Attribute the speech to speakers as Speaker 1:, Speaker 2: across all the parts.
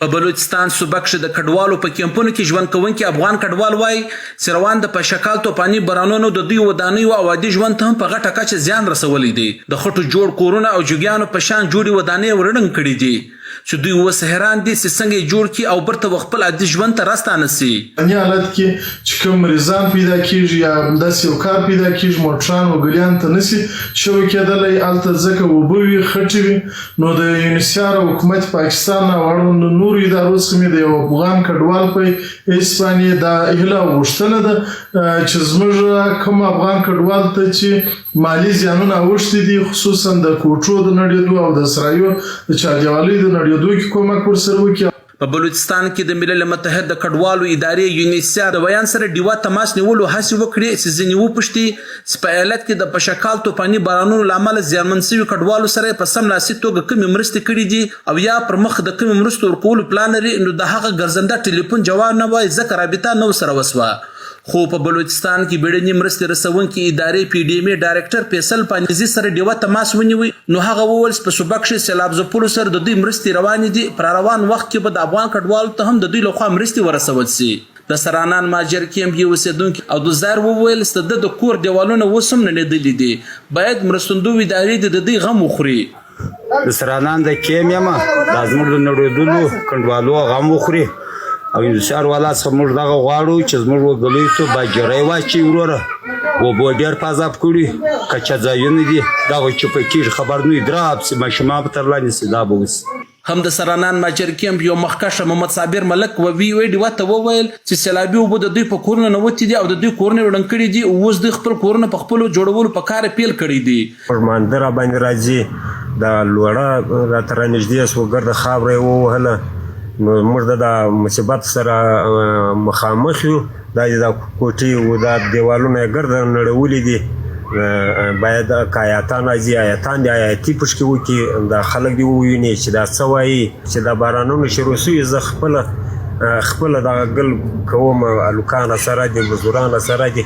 Speaker 1: په بلوچستان صوبه کښې د کډوالو په کیمپونو کې ژوند کوونکي افغان کډوال وایي چې روان د پشکال توپاني بارانونو د دوی ودانیو او عادي ژوند ته هم په غټه کچه زیان رسولی دی. د خټو جوړ کورونه او جوګیانو په شان جوړې ودانۍ ورړنګ کړي دي چې دوی اوس حیران دي چې څنګه یې جوړ کړي او بیرته خپل عادي ژوند ته راستانه سي.
Speaker 2: په حالت کې چې کوم مریضان پیدا کېږي یا همداسې یو کار پیدا کېږي موټران وګلیان ته نسي شوی کېدلی هلته ځکه اوبه وي خټې وي نو د یونیسیار حکومت پاکستان او اړوندو نورو ادارو څخه مې د یو افغان کډوال په اسپانیې دا هیله او غوښتنه ده چې زموږ کوم افغان کډوال ته چې مالي زیانونه اوښتي دي خصوصا د کوټو د نړېدو او د سرایو د چاردیوالۍ د نړېدو کې کومک ورسره وکړي.
Speaker 1: په بلوچستان کې د ملل متحد د کډوالو ادارې یونیسیار د بیان سره ډیوا تماس نیولو هڅې وکړې چې ځینې وپوښتي چې په ایالت کې د پشکال توپاني بارانونو له امله زیانمن شوي کډوالو سره په سملاسي توګه کومې مرستې کړي دي او یا پر مخ د کومې مرستو ورکولو پلان لري. نو د هغه ګرځنده ټلیفون جواب نه وایي ځکه رابطه نه ورسره وسوه. خو په بلوچستان کې بیړني مرستې رسونکي ادارې پی ډي ایم ډایرکټر فیصل پانیزي سره ډیوا تماس ونیوی نو هغه وویل په صوبه کښې سیلاب ځپلو سره د دوی مرستې روانې دي پر روان وخت کې به د افغان کډوالو ته هم د دوی لخوا مرستې ورسول سي. د سرانان ماجر کیمپ یو اوسېدونکي او د زایر وویل چې د کور دیوالونه اوس هم نړېدلي دي باید مرستندوی ادارې د دوی غم وخوري.
Speaker 3: د سرانان د کیم یم دا زموږ د نړېدلو کډوالو غم وخوري او یونیسیار والا څخه موږ دغه غواړو چې زموږ وګړیو ته باجرۍ واچوي وروره اوبو ډېر په عذاب کړي کچه ځایونه دي دغه چې په کېږي خبر نه وي دراب سي ماشومان به تر لاندې سي دا به وسي.
Speaker 1: هم د سرانان ماجر کیمپ یو مخکښه محمد صابر ملک و وی ډیوا ته وویل چې سیلابي اوبه د دوی په کورونو ننوتې دي او د دوی کورونه ړنګ کړي دي اوس دوی خپل کورونه په خپلو جوړولو په کار پیل کړي دي.
Speaker 4: فرمانده را باندې راځي دا لوړه راته رانږدې سوه ګرده خاوره یې ووهله نو موږ د مصیبت سره مخامخ یو دا د کوټې و دا دیوالونه یې ګرده نړولي دي باید که آیاتان راځي آیاتان د آیاتي پشکې وکړي دا خلک دې وویني چې دا څه وایي چې دا بارانونه شروع سوي زه خپله دغه ګل کوم هلکان راسره دي مزدوران راسره دي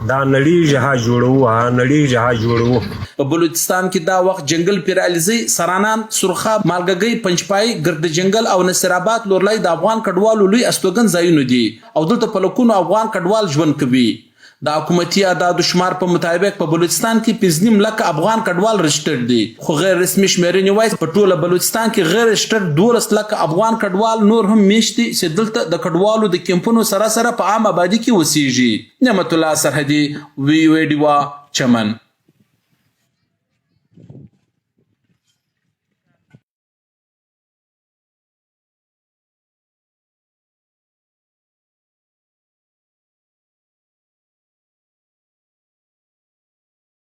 Speaker 4: دا نړیږي ها جوړوو نړیږي ها جوړوو.
Speaker 1: په بلوچستان کې دا وخت جنگل پیرالزی سرانان سرخاب مالګګۍ پنجپای ګرد جنگل او نصرآباد لورلای د افغان کډوالو لوی استوګن ځایونه دي او دلته په لکونو افغان کډوال ژوند کوي. د حکومتي اعدادو شمار په مطابق په بلوچستان کې 15 لک افغان کډوال رجسټر دي خو غیر رسمي شمیرنې وایي په ټوله بلوچستان کې غیر رجسټر 12 لک افغان کډوال نور هم میشت دي چې دلته د کډوالو د کیمپونو سره په عام آبادي کې اوسېږي. نعمت الله سرحدي وی ډیوا چمن.